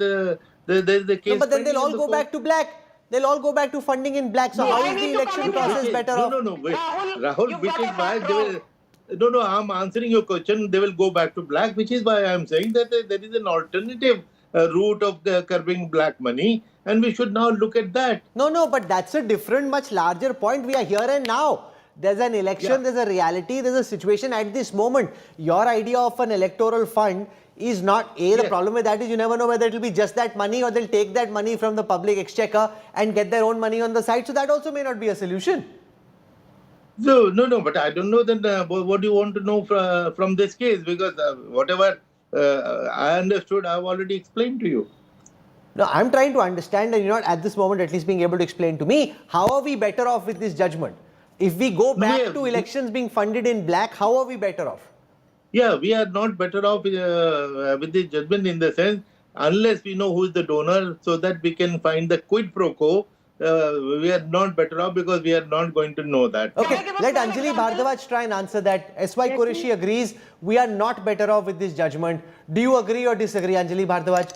there's the case. No, but then they'll all go back to black. They'll all go back to funding in black. So how is the election process better off? No, wait. Rahul, which is why they will... No, I'm answering your question. They will go back to black, which is why I'm saying that there is an alternative route of curbing black money, and we should now look at that. No, but that's a different, much larger point. We are here and now. There's an election, there's a reality, there's a situation at this moment. Your idea of an electoral fund is not, the problem with that is you never know whether it will be just that money or they'll take that money from the public exchequer and get their own money on the side. So that also may not be a solution. So, no, but I don't know then what do you want to know from this case, because whatever I understood, I've already explained to you. No, I'm trying to understand, and you're not at this moment at least being able to explain to me, how are we better off with this judgment? If we go back to elections being funded in black, how are we better off? Yeah, we are not better off with this judgment in the sense, unless we know who is the donor, so that we can find the quid pro quo. We are not better off because we are not going to know that. Okay, let Anjali Bhardwaj try and answer that. S.Y. Qureshi agrees we are not better off with this judgment. Do you agree or disagree, Anjali Bhardwaj?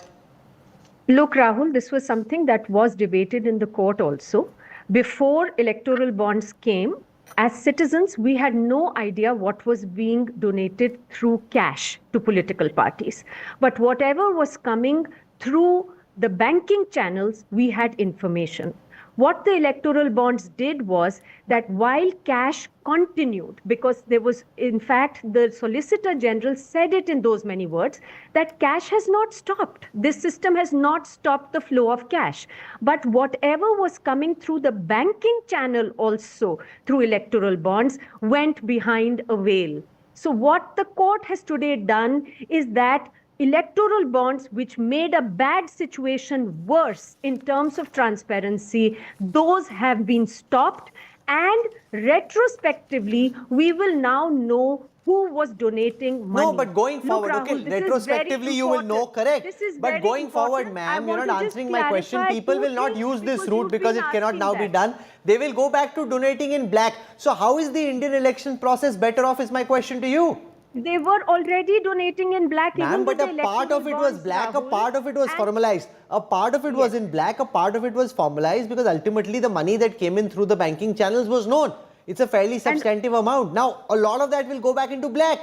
Look, Rahul, this was something that was debated in the court also. Before electoral bonds came, as citizens, we had no idea what was being donated through cash to political parties. But whatever was coming through the banking channels, we had information. What the electoral bonds did was that while cash continued, because there was, in fact, the Solicitor General said it in those many words, that cash has not stopped. This system has not stopped the flow of cash. But whatever was coming through the banking channel also through electoral bonds went behind a veil. So what the court has today done is that electoral bonds, which made a bad situation worse in terms of transparency, those have been stopped, and retrospectively we will now know who was donating money. No, but going forward, okay, retrospectively you will know, correct. But going forward, ma'am, you're not answering my question. People will not use this route because it cannot now be done. They will go back to donating in black. So how is the Indian election process better off is my question to you. They were already donating in black. Ma'am, but a part of it was black, a part of it was formalized. A part of it was in black, a part of it was formalized because ultimately the money that came in through the banking channels was known. It's a fairly substantive amount. Now, a lot of that will go back into black.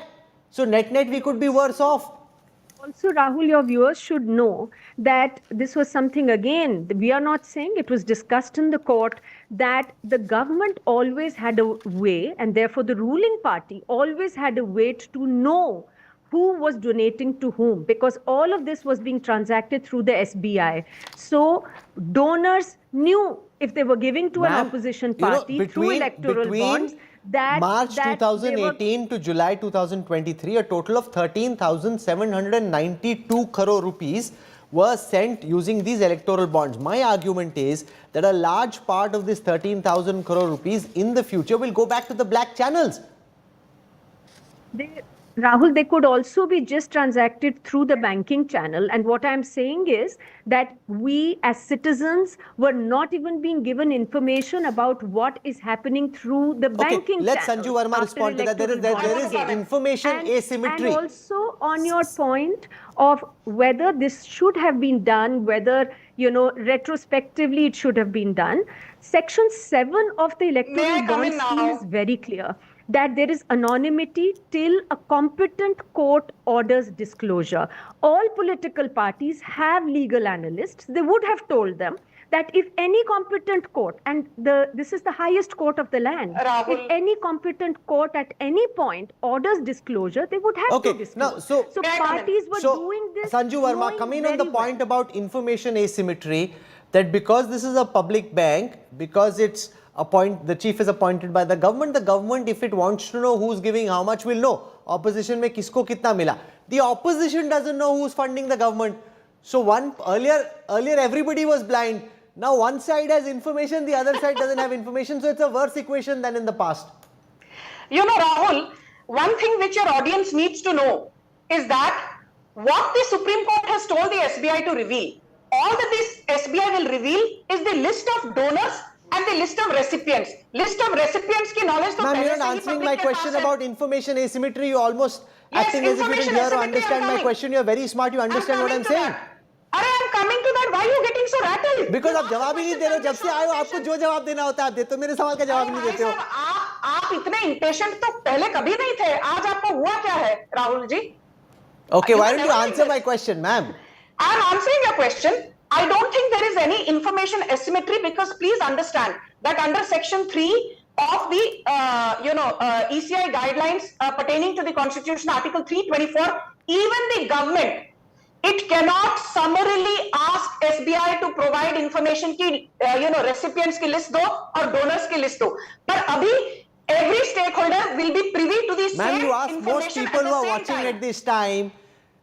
So net we could be worse off. Also, Rahul, your viewers should know that this was something, again, we are not saying, it was discussed in the court, that the government always had a way, and therefore the ruling party always had a way to know who was donating to whom, because all of this was being transacted through the SBI. So donors knew if they were giving to an opposition party through electoral bonds, that March 2018 to July 2023, a total of 13,792 crore rupees were sent using these electoral bonds. My argument is that a large part of this 13,000 crore rupees in the future will go back to the black channels. Rahul, they could also be just transacted through the banking channel. And what I'm saying is that we as citizens were not even being given information about what is happening through the banking channel. Let Sanju Verma respond to that. There is information asymmetry. And also on your point of whether this should have been done, whether, retrospectively it should have been done. Section 7 of the Electoral Bond Scheme is very clear, that there is anonymity till a competent court orders disclosure. All political parties have legal analysts. They would have told them that if any competent court, and this is the highest court of the land, if any competent court at any point orders disclosure, they would have to disclose. So parties were doing this. Sanju Verma, coming on the point about information asymmetry, that because this is a public bank, because it's the chief is appointed by the government, if it wants to know who's giving how much, will know. Opposition mein kisko kitna mila. The opposition doesn't know who's funding the government. So earlier everybody was blind. Now one side has information, the other side doesn't have information. So it's a worse equation than in the past. Rahul, one thing which your audience needs to know is that what the Supreme Court has told the SBI to reveal, all that this SBI will reveal is the list of donors and the list of recipients. List of recipients ki knowledge to. Ma'am, you're not answering my question about information asymmetry. You almost acting as if you didn't hear or understand my question. You're very smart. You understand what I'm saying. I'm coming to that. Why are you getting so rattled? Because आप जवाब ही नहीं दे रहे हो. जब से आए हो आपको जो जवाब देना होता है आप देते हो. मेरे सवाल का जवाब नहीं देते हो. आप इतने impatient तो पहले कभी नहीं थे. आज आपको हुआ क्या है, Rahul ji? Okay, why don't you answer my question, ma'am? I am answering your question. I don't think there is any information asymmetry, because please understand that under Section 3 of the ECI guidelines pertaining to the Constitution, Article 324, even the government, it cannot summarily ask SBI to provide information ki recipients ki list do or donors ki list do. But abhi every stakeholder will be privy to the same Ma'am, you ask most people who are watching at this time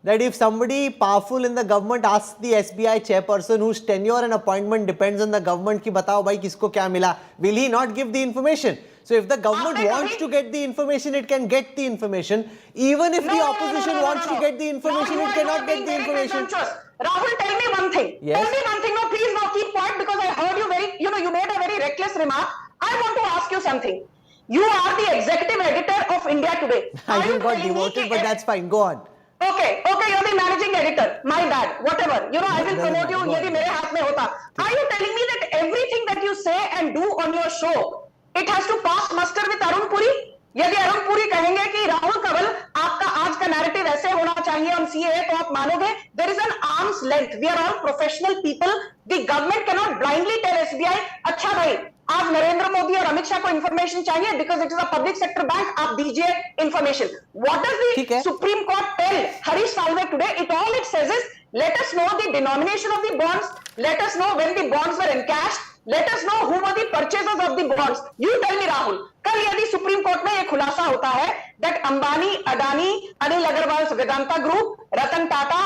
that if somebody powerful in the government asks the SBI chairperson whose tenure and appointment depends on the government ki batao bhai kisko kya mila, will he not give the information? So if the government wants to get the information, it can get the information. Even if the opposition wants to get the information, it cannot get the information. Rahul, tell me one thing. Yes. Tell me one thing. No, please, no, keep quiet, because I heard you you made a very reckless remark. I want to ask you something. You are the executive editor of India Today. I just got demoted, but that's fine. Go on. Okay, you're the managing editor. My bad. Whatever. I will promote you. Yadi mere haath mein hota. Are you telling me that everything that you say and do on your show, it has to pass muster with Arun Puri? यदि अरुण पुरी कहेंगे कि राहुल कंवल आपका आज का narrative ऐसे होना चाहिए on CAA, तो आप मानोगे? There is an arm's length. We are all professional people. The government cannot blindly tell SBI, अच्छा भाई आज नरेंद्र मोदी और अमित शाह को इंफॉर्मेशन चाहिए because it is a public sector bank, आप दीजिए information. What does the Supreme Court tell Harish Salve today? All it says is, let us know the denomination of the bonds, let us know when the bonds were encashed, let us know who were the purchasers of the bonds. You tell me, Rahul, कल यदि supreme court में ये खुलासा होता है that Ambani, Adani, Anil Agarwal, Vedanta group, Ratan Tata,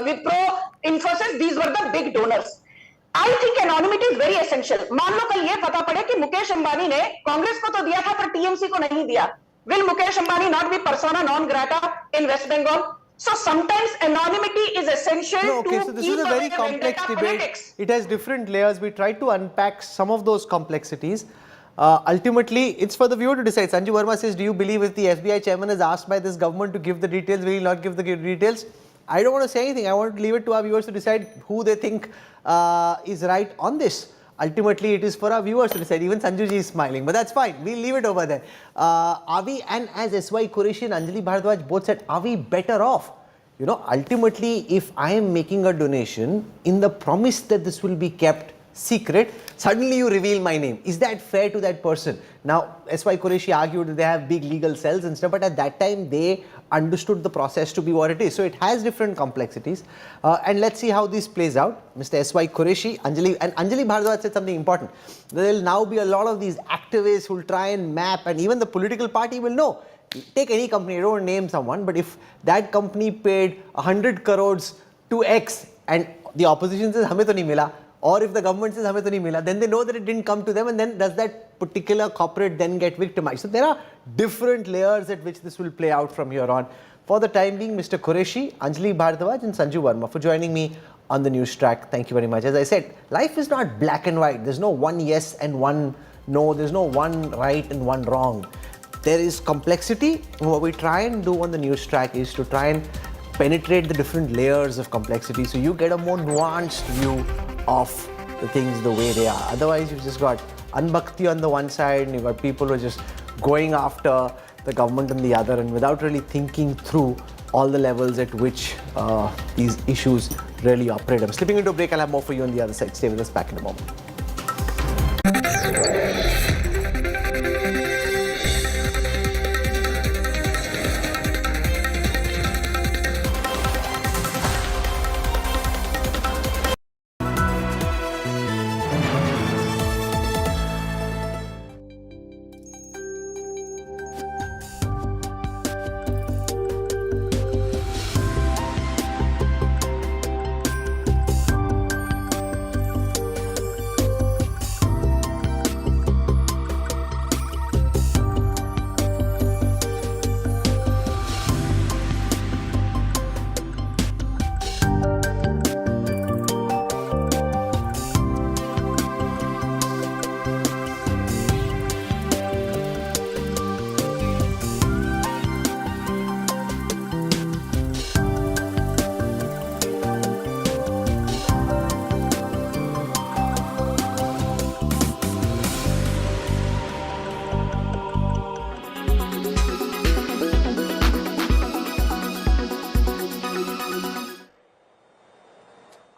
Wipro, Infosys, these were the big donors. I think anonymity is very essential. मान लो कल ये पता पड़े कि मुकेश अंबानी ने कांग्रेस को तो दिया था पर टीएमसी को नहीं दिया. Will Mukesh Ambani not be persona non grata in West Bengal? So sometimes anonymity is essential to so this keep is a very away complex vendetta debate. politics. It has different layers. We tried to unpack some of those complexities. Ultimately, it's for the viewer to decide. Sanju Verma says, do you believe if the SBI chairman is asked by this government to give the details, will he not give the details? I don't want to say anything. I want to leave it to our viewers to decide who they think is right on this. Ultimately, it is for our viewers to decide. Even Sanjuji is smiling, but that's fine. We'll leave it over there. Are we, and as S.Y. Qureshi and Anjali Bharadwaj both said, are we better off? Ultimately, if I am making a donation in the promise that this will be kept secret, suddenly you reveal my name. Is that fair to that person? Now, S.Y. Qureshi argued that they have big legal cells and stuff, but at that time, they understood the process to be what it is. So it has different complexities. And let's see how this plays out. Mr. S.Y. Qureshi, Anjali Bharadwaj said something important. There will now be a lot of these activists who will try and map, and even the political party will know. Take any company, I don't name someone, but if that company paid 100 crores to X and the opposition says, hame to nahi mila, or if the government says, hame to nahi mila, then they know that it didn't come to them, and then does that particular corporate then get victimized? So there are different layers at which this will play out from here on. For the time being, Mr. Qureshi, Anjali Bharadwaj and Sanju Verma for joining me on the Newstrack. Thank you very much. As I said, life is not black and white. There's no one yes and one no. There's no one right and one wrong. There is complexity. What we try and do on the Newstrack is to try and penetrate the different layers of complexity so you get a more nuanced view of the things the way they are. Otherwise, you've just got Anbhakti on the one side and you've got people who are just going after the government on the other and without really thinking through all the levels at which these issues really operate. I'm slipping into a break. I'll have more for you on the other side. Stay with us, back in a moment.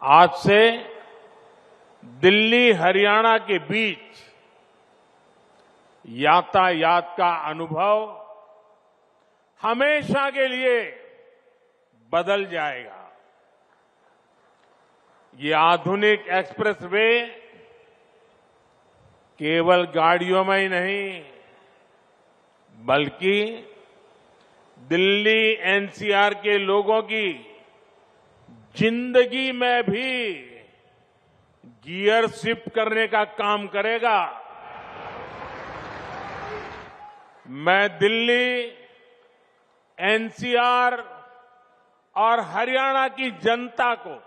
आज से दिल्ली हरियाणा के बीच यातायात का अनुभव हमेशा के लिए बदल जाएगा। ये आधुनिक एक्सप्रेसवे केवल गाड़ियों में ही नहीं बल्कि दिल्ली एनसीआर के लोगों की जिंदगी में भी गियर शिफ्ट करने का काम करेगा। मैं दिल्ली, एनसीआर और हरियाणा की जनता को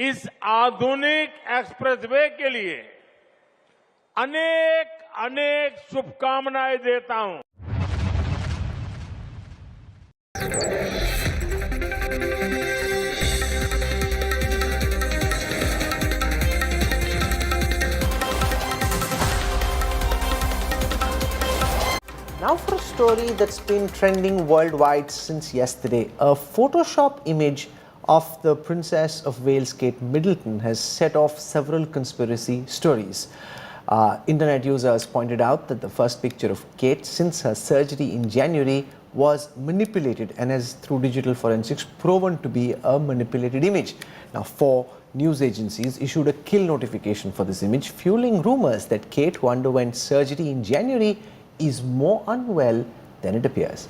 इस आधुनिक एक्सप्रेसवे के लिए अनेक अनेक शुभकामनाएं देता हूं। Now for a story that's been trending worldwide since yesterday. A Photoshop image of the Princess of Wales, Kate Middleton, has set off several conspiracy stories. Internet users pointed out that the first picture of Kate since her surgery in January was manipulated and has, through digital forensics, proven to be a manipulated image. Now, 4 news agencies issued a kill notification for this image, fueling rumors that Kate, who underwent surgery in January, is more unwell than it appears.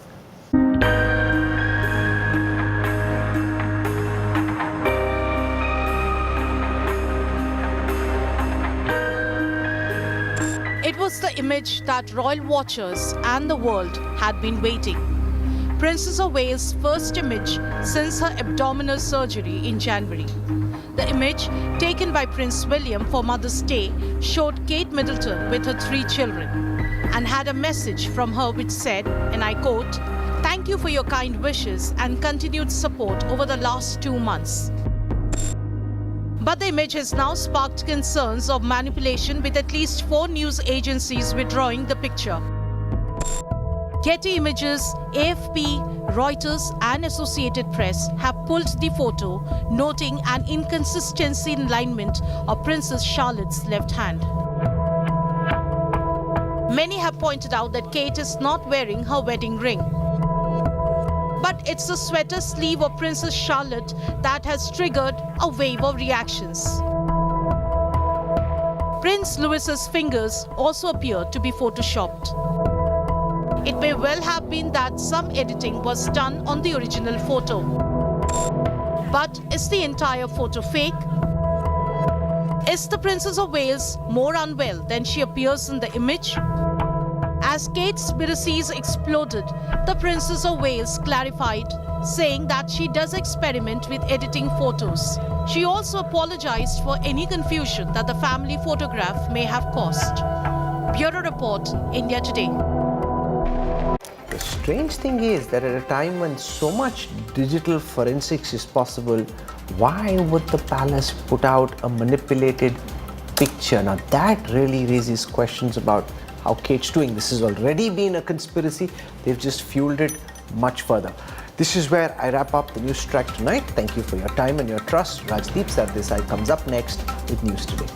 It was the image that royal watchers and the world had been waiting. Princess of Wales' first image since her abdominal surgery in January. The image, taken by Prince William for Mother's Day, showed Kate Middleton with her 3 children and had a message from her which said, and I quote, "Thank you for your kind wishes and continued support over the last 2 months." But the image has now sparked concerns of manipulation, with at least 4 news agencies withdrawing the picture. Getty Images, AFP, Reuters and Associated Press have pulled the photo, noting an inconsistency in alignment of Princess Charlotte's left hand. Many have pointed out that Kate is not wearing her wedding ring. But it's the sweater sleeve of Princess Charlotte that has triggered a wave of reactions. Prince Louis's fingers also appear to be photoshopped. It may well have been that some editing was done on the original photo. But is the entire photo fake? Is the Princess of Wales more unwell than she appears in the image? As Kate's conspiracies exploded, the Princess of Wales clarified, saying that she does experiment with editing photos. She also apologized for any confusion that the family photograph may have caused. Bureau Report, India Today. The strange thing is that at a time when so much digital forensics is possible, why would the palace put out a manipulated picture? Now that really raises questions about how Kate's doing. This has already been a conspiracy. They've just fueled it much further. This is where I wrap up the Newstrack tonight. Thank you for your time and your trust. Rajdeep Sardesai comes up next with News Today.